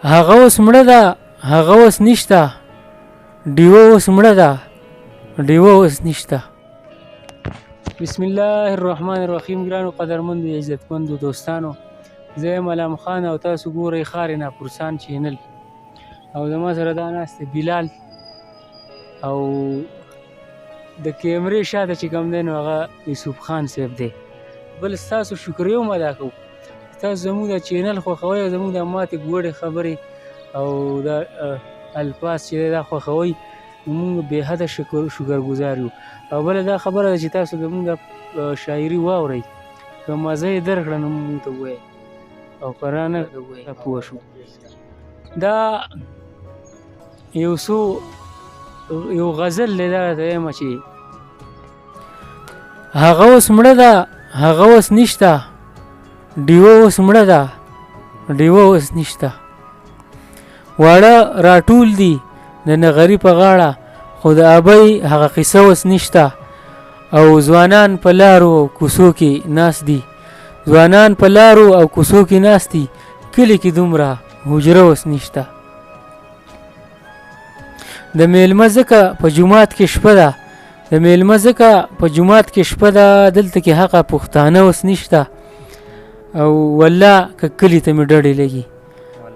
هغه اوس مړه ده هغه اوس نشته ډیوه اوس مړه ده ډیوه اوس نشته. بسم الله الرحمن الرحیم. ګرانو قدرمندو عزتمندو دوستانو، زه یم علام خان او تاسو ګورئ خار ناپرسان چینل. او زما سره دا ناست دی بلال، او د کیمرې شاته چې کوم دی نو هغه یوسف خان صاحب دی. بل ستاسو شکریه هم ادا کوو، تاسو زموږ د چینل خوښوئ او زموږ د ماتې ګوډې خبرې او دا الفاظ چې دی دا خوښوئ، نو موږ بې حده شکرګزار یو. او بله دا خبره ده چې تاسو زموږ د شاعري واورئ، که مزه یې درکړه نو موږ ته ووایئ، او که رانه پوه شو. دا یو غزل دی، دا ته یم چې هغه اوس مړه ده هغه اوس نشته ډیوه اوس مړه ده ډیوه اوس نشته. واړه راټول دي د نغري په غاړه، خو د ابۍ هغه قصه اوس نشته. او ځوانان په لارو او کوڅو کې ناست دي، ځوانان په لارو او کوڅو کې ناست دي، کلي کې دومره حجره اوس نشته. د میلمه ځکه په جومات کې شپه ده، د میلمه ځکه په جومات کې شپه ده، دلته کې هغه پښتانه اوس نشته. او والله که کلي ته مې ډډې لګي،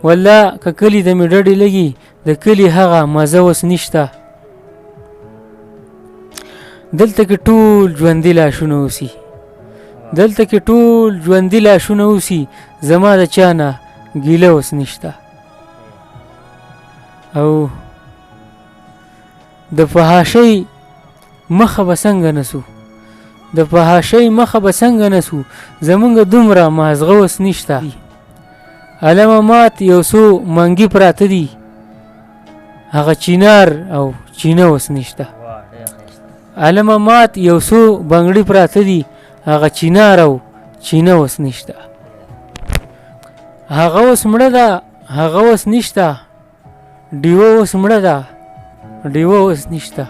والله که کلي ته مې ډډې لګي، د کلي هغه مزه اوس نشته. دلته کې ټول ژوندي لاشونه اوسي، دلته کې ټول ژوندي لاشونه اوسي، زما د چا نه ګیله اوس نشته. او د فحاشۍ مخه به څنګه نسو، د فحاشۍ مخه به څنګه نسو، زمونږ دومره مازغه اوس نشته. علمه مات یو څو منګي پراته دي، هغه چینار او چینه اوس نشته. علمه مات یو څو بنګړي پراته دي، هغه چینار او چینه اوس نشته. هغه اوس مړه ده هغه اوس نشته ډیوه اوس مړه ده ډیوه اوس نشته.